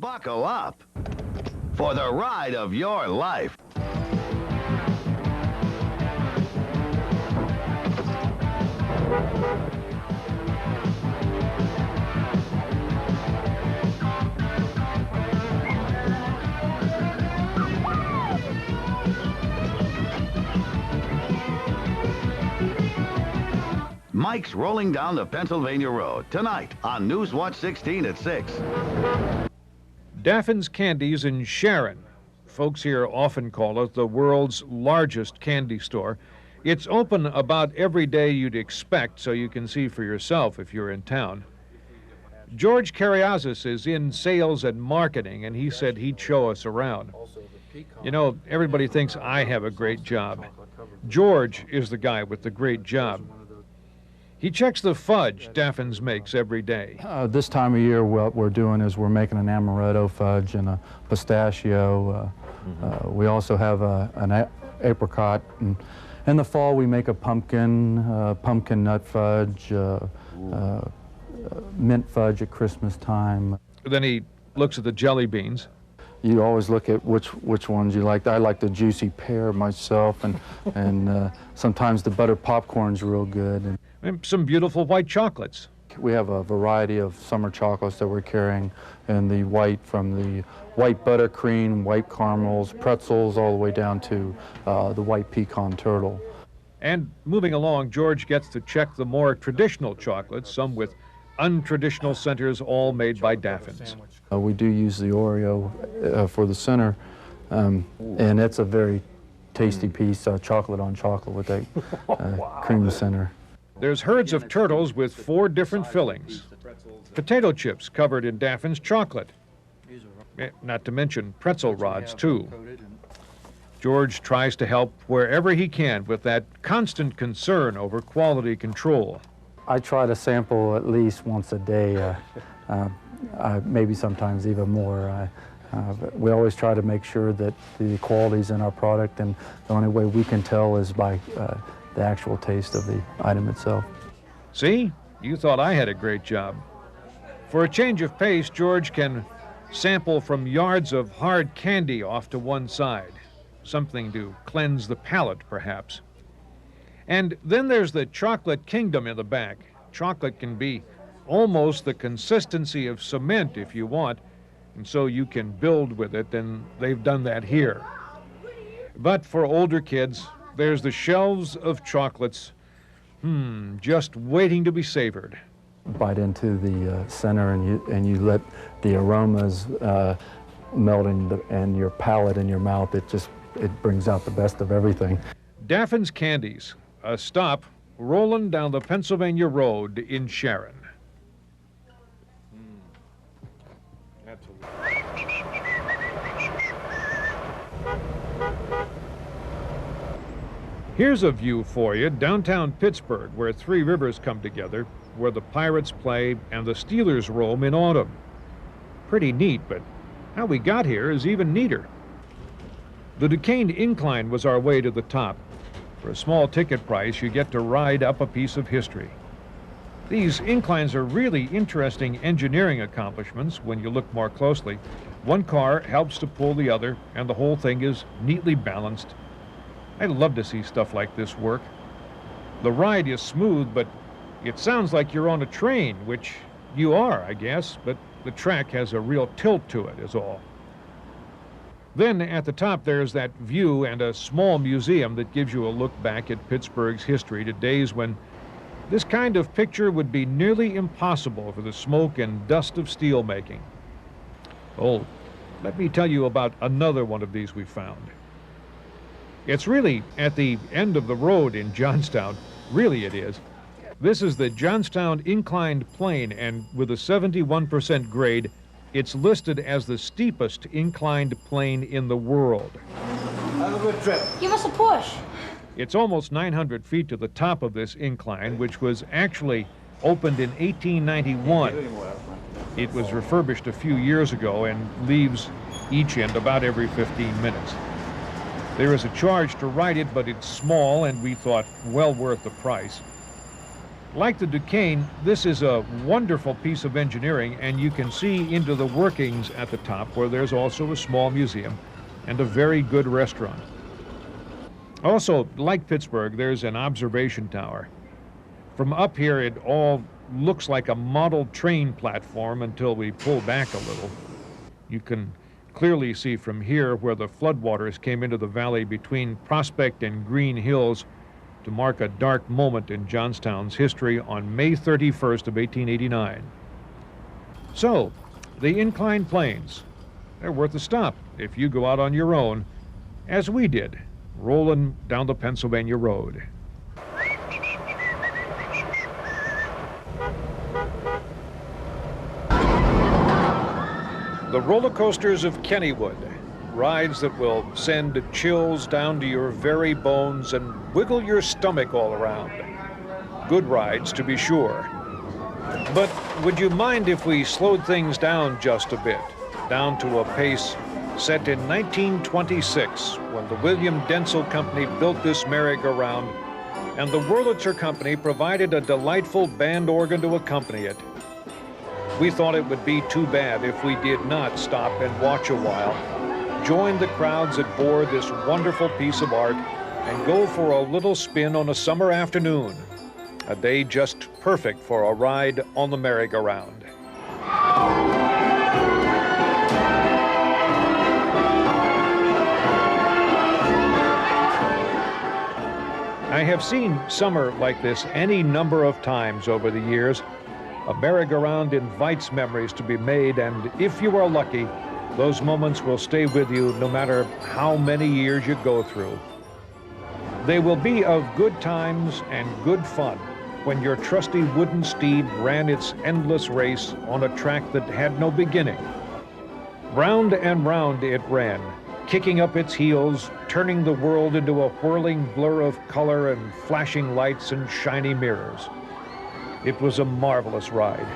Buckle up for the ride of your life. Mike's rolling down the Pennsylvania Road tonight on Newswatch 16 at 6. Daffin's Candies in Sharon. Folks here often call it the world's largest candy store. It's open about every day you'd expect, so you can see for yourself if you're in town. George Kariazis is in sales and marketing, and he said he'd show us around. You know, everybody thinks I have a great job. George is the guy with the great job. He checks the fudge Daffin's makes every day. This time of year, what we're doing is we're making an amaretto fudge and a pistachio. We also have an apricot. And in the fall, we make a pumpkin nut fudge, mint fudge at Christmas time. Then he looks at the jelly beans. You always look at which ones you like. I like the juicy pear myself, and sometimes the butter popcorn's real good. And some beautiful white chocolates. We have a variety of summer chocolates that we're carrying, and the white, from the white buttercream, white caramels, pretzels, all the way down to the white pecan turtle. And moving along, George gets to check the more traditional chocolates, some with untraditional centers, all made by Daffin's. We do use the Oreo for the center, and it's a very tasty piece, chocolate on chocolate with that cream center. There's herds of turtles with 4 different fillings. Potato chips covered in Daffin's chocolate. Not to mention pretzel rods, too. George tries to help wherever he can with that constant concern over quality control. I try to sample at least once a day, maybe sometimes even more. We always try to make sure that the quality's in our product, and the only way we can tell is by the actual taste of the item itself. See? You thought I had a great job. For a change of pace, George can sample from yards of hard candy off to one side. Something to cleanse the palate, perhaps. And then there's the chocolate kingdom in the back. Chocolate can be almost the consistency of cement if you want, and so you can build with it, and they've done that here. But for older kids, there's the shelves of chocolates, just waiting to be savored. Bite into the center, and you let the aromas melt in your palate and your mouth. It brings out the best of everything. Daffin's Candies, a stop rolling down the Pennsylvania Road in Sharon. Here's a view for you, downtown Pittsburgh, where 3 rivers come together, where the Pirates play and the Steelers roam in autumn. Pretty neat, but how we got here is even neater. The Duquesne Incline was our way to the top. For a small ticket price, you get to ride up a piece of history. These inclines are really interesting engineering accomplishments when you look more closely. One car helps to pull the other, and the whole thing is neatly balanced. I love to see stuff like this work. The ride is smooth, but it sounds like you're on a train, which you are, I guess, but the track has a real tilt to it, is all. Then at the top there's that view and a small museum that gives you a look back at Pittsburgh's history to days when this kind of picture would be nearly impossible for the smoke and dust of steel making. Oh, let me tell you about another one of these we found. It's really at the end of the road in Johnstown. Really it is. This is the Johnstown Inclined Plane, and with a 71% grade, it's listed as the steepest inclined plane in the world. Have a good trip. Give us a push. It's almost 900 feet to the top of this incline, which was actually opened in 1891. It was refurbished a few years ago and leaves each end about every 15 minutes. There is a charge to ride it, but it's small, and we thought well worth the price. Like the Duquesne, this is a wonderful piece of engineering, and you can see into the workings at the top, where there's also a small museum and a very good restaurant. Also, like Pittsburgh, there's an observation tower. From up here, it all looks like a model train platform until we pull back a little. You can clearly see from here where the floodwaters came into the valley between Prospect and Green Hills to mark a dark moment in Johnstown's history on May 31st of 1889. So, the inclined planes, they're worth a stop if you go out on your own, as we did, rolling down the Pennsylvania Road. The roller coasters of Kennywood, rides that will send chills down to your very bones and wiggle your stomach all around. Good rides, to be sure. But would you mind if we slowed things down just a bit, down to a pace set in 1926, when the William Densel Company built this merry-go-round, and the Wurlitzer Company provided a delightful band organ to accompany it. We thought it would be too bad if we did not stop and watch a while, join the crowds that bore this wonderful piece of art, and go for a little spin on a summer afternoon, a day just perfect for a ride on the merry-go-round. I have seen summer like this any number of times over the years. A merry-go-round invites memories to be made, and if you are lucky, those moments will stay with you no matter how many years you go through. They will be of good times and good fun when your trusty wooden steed ran its endless race on a track that had no beginning. Round and round it ran, kicking up its heels, turning the world into a whirling blur of color and flashing lights and shiny mirrors. It was a marvelous ride.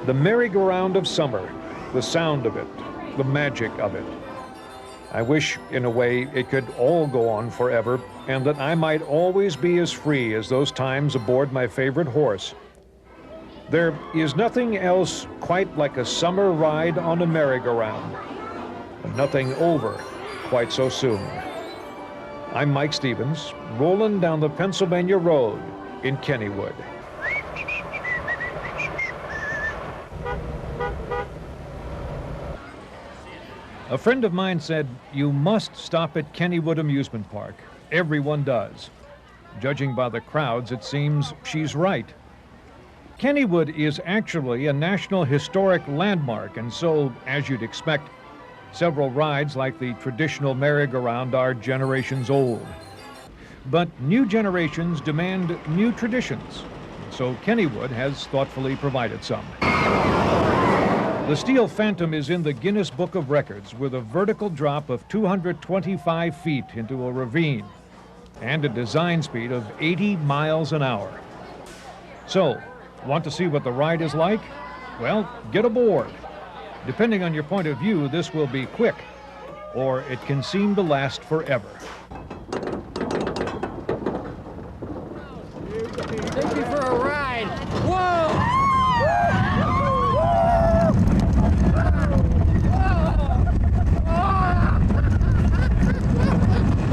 The merry-go-round of summer, the sound of it, the magic of it. I wish, in a way, it could all go on forever, and that I might always be as free as those times aboard my favorite horse. There is nothing else quite like a summer ride on a merry-go-round, and nothing over quite so soon. I'm Mike Stevens, rolling down the Pennsylvania Road in Kennywood. A friend of mine said, "You must stop at Kennywood Amusement Park." Everyone does. Judging by the crowds, it seems she's right. Kennywood is actually a National Historic Landmark, and so, as you'd expect, several rides like the traditional merry-go-round are generations old. But new generations demand new traditions, so Kennywood has thoughtfully provided some. The Steel Phantom is in the Guinness Book of Records with a vertical drop of 225 feet into a ravine and a design speed of 80 miles an hour. So, want to see what the ride is like? Well, get aboard. Depending on your point of view, this will be quick, or it can seem to last forever. Take me for a ride. Whoa!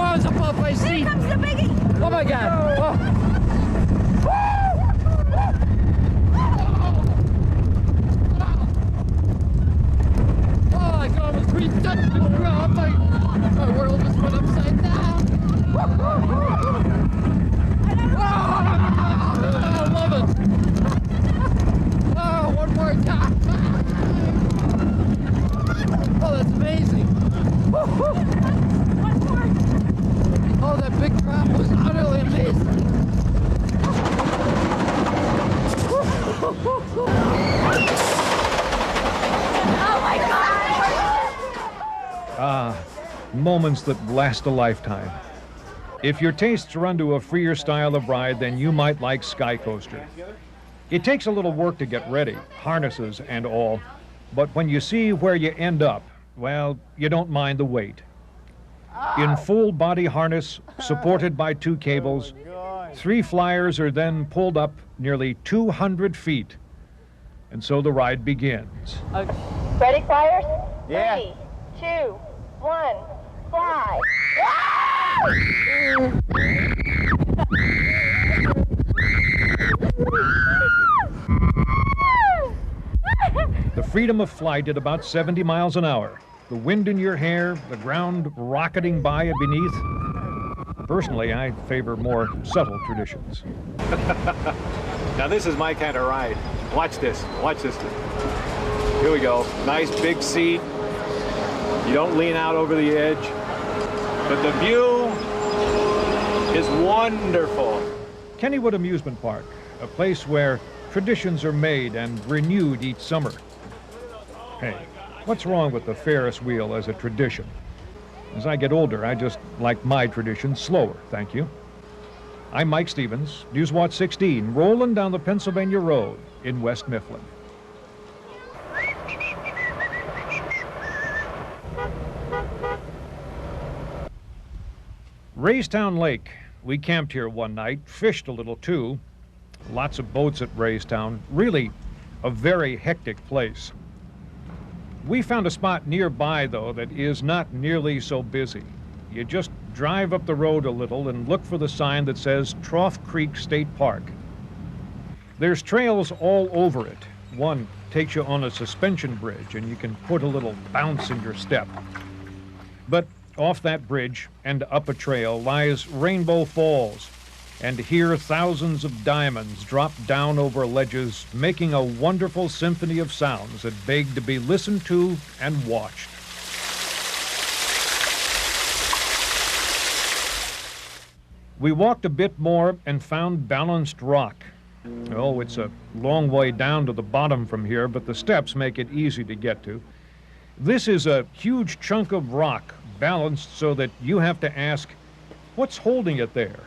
Oh, it's above my seat. Here comes the biggie. Oh my God. Oh. Oh, I got almost creeped up to the ground. My world just went upside down. I love it. Oh, one more time. Oh, that's amazing. One more. Oh, that big drop was utterly amazing. Oh my God! Ah, moments that last a lifetime. If your tastes run to a freer style of ride, then you might like Sky Coaster. It takes a little work to get ready, harnesses and all, but when you see where you end up, well, you don't mind the wait. In full body harness, supported by 2 cables, 3 flyers are then pulled up nearly 200 feet. And so the ride begins. Ready, flyers? Yeah. 3, 2, 1, fly. The freedom of flight at about 70 miles an hour. The wind in your hair, the ground rocketing by beneath. Personally, I favor more subtle traditions. Now this is my kind of ride. Watch this. Here we go. Nice big seat. You don't lean out over the edge. But the view is wonderful. Kennywood Amusement Park, a place where traditions are made and renewed each summer. Hey, what's wrong with the Ferris wheel as a tradition? As I get older, I just like my tradition slower, thank you. I'm Mike Stevens, Newswatch 16, rolling down the Pennsylvania Road in West Mifflin. Raystown Lake. We camped here one night, fished a little too. Lots of boats at Raystown. Really a very hectic place. We found a spot nearby, though, that is not nearly so busy. You just drive up the road a little and look for the sign that says Trough Creek State Park. There's trails all over it. One takes you on a suspension bridge, and you can put a little bounce in your step. But off that bridge and up a trail lies Rainbow Falls, and here thousands of diamonds drop down over ledges, making a wonderful symphony of sounds that beg to be listened to and watched. We walked a bit more and found Balanced Rock. Oh, it's a long way down to the bottom from here, but the steps make it easy to get to. This is a huge chunk of rock, balanced so that you have to ask, what's holding it there?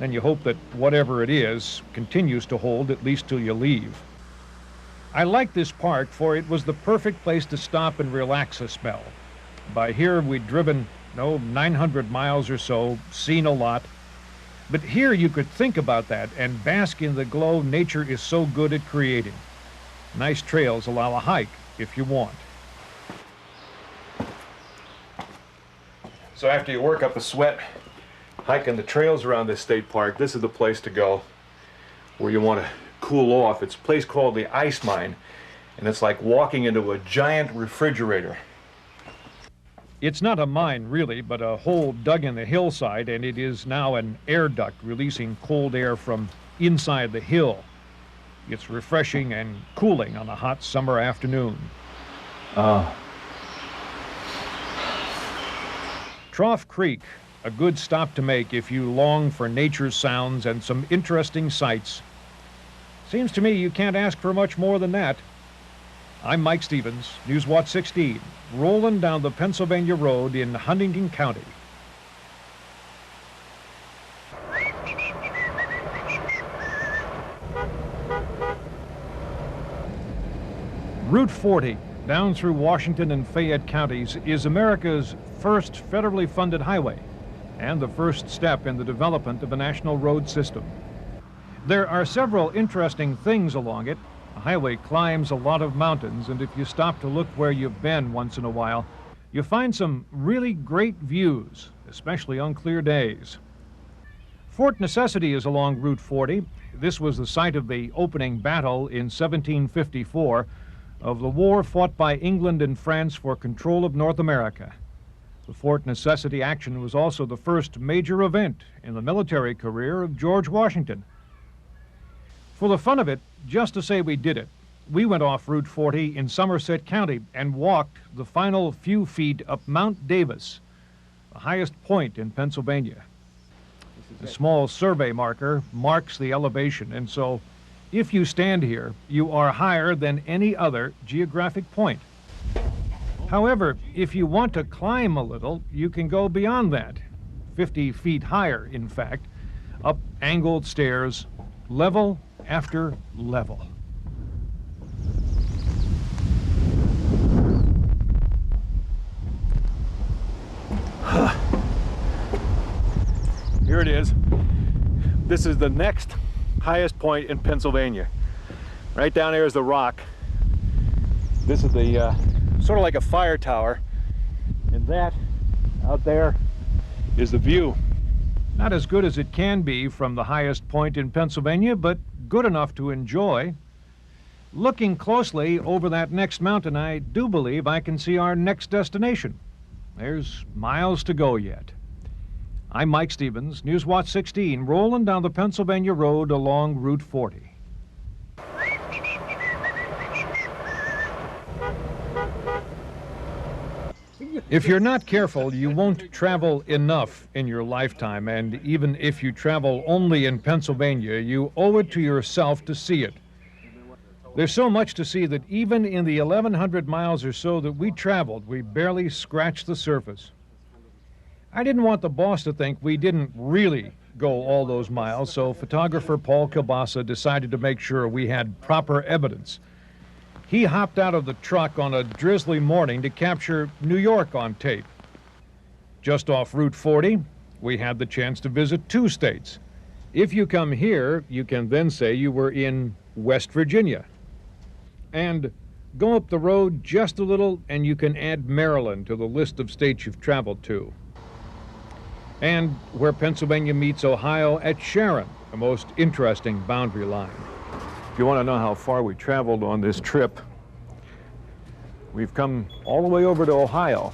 And you hope that whatever it is continues to hold at least till you leave. I like this park, for it was the perfect place to stop and relax a spell. By here we'd driven, 900 miles or so, seen a lot. But here you could think about that and bask in the glow nature is so good at creating. Nice trails allow a hike if you want. So after you work up a sweat hiking the trails around this state park, this is the place to go where you want to cool off. It's a place called the Ice Mine, and it's like walking into a giant refrigerator. It's not a mine, really, but a hole dug in the hillside, and it is now an air duct releasing cold air from inside the hill. It's refreshing and cooling on a hot summer afternoon. Trough Creek, a good stop to make if you long for nature's sounds and some interesting sights. Seems to me you can't ask for much more than that. I'm Mike Stevens, Newswatch 16, rolling down the Pennsylvania Road in Huntington County. Route 40, down through Washington and Fayette counties, is America's first federally funded highway and the first step in the development of a national road system. There are several interesting things along it. The highway climbs a lot of mountains, and if you stop to look where you've been once in a while, you find some really great views, especially on clear days. FortNecessity is along Route 40. This was the site of the opening battle in 1754 of the war fought by England and France for control of North America. The FortNecessity action was also the first major event in the military career of George Washington. For the fun of it, just to say we did it, we went off Route 40 in Somerset County and walked the final few feet up Mount Davis, the highest point in Pennsylvania. A small survey marker marks the elevation, and so if you stand here, you are higher than any other geographic point. However, if you want to climb a little, you can go beyond that, 50 feet higher, in fact, up angled stairs, level after level. Here it is. This is the next highest point in Pennsylvania. Right down there is the rock. This is the sort of like a fire tower, and that out there is the view. Not as good as it can be from the highest point in Pennsylvania, but good enough to enjoy. Looking closely over that next mountain, I do believe I can see our next destination. There's miles to go yet. I'm Mike Stevens, Newswatch 16, rolling down the Pennsylvania Road along Route 40. If you're not careful, you won't travel enough in your lifetime, and even if you travel only in Pennsylvania, you owe it to yourself to see it. There's so much to see that even in the 1,100 miles or so that we traveled, we barely scratched the surface. I didn't want the boss to think we didn't really go all those miles, so photographer Paul Kilbasa decided to make sure we had proper evidence. He hopped out of the truck on a drizzly morning to capture New York on tape. Just off Route 40, we had the chance to visit 2 states. If you come here, you can then say you were in West Virginia. And go up the road just a little, and you can add Maryland to the list of states you've traveled to. And where Pennsylvania meets Ohio at Sharon, the most interesting boundary line. If you want to know how far we traveled on this trip, we've come all the way over to Ohio.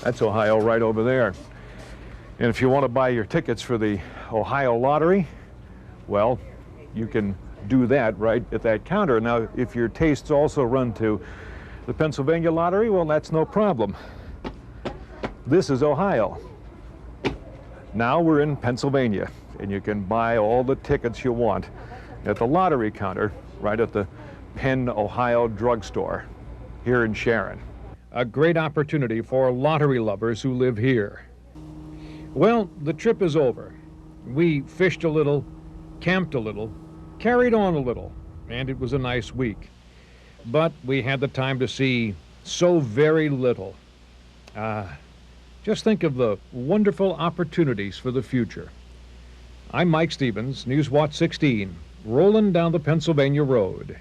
That's Ohio right over there. And if you want to buy your tickets for the Ohio lottery, well, you can do that right at that counter. Now, if your tastes also run to the Pennsylvania lottery, well, that's no problem. This is Ohio. Now we're in Pennsylvania, and you can buy all the tickets you want at the lottery counter right at the Penn, Ohio drugstore here in Sharon. A great opportunity for lottery lovers who live here. Well, the trip is over. We fished a little, camped a little, carried on a little, and it was a nice week. But we had the time to see so very little. Just think of the wonderful opportunities for the future. I'm Mike Stevens, Newswatch 16, rolling down the Pennsylvania Road.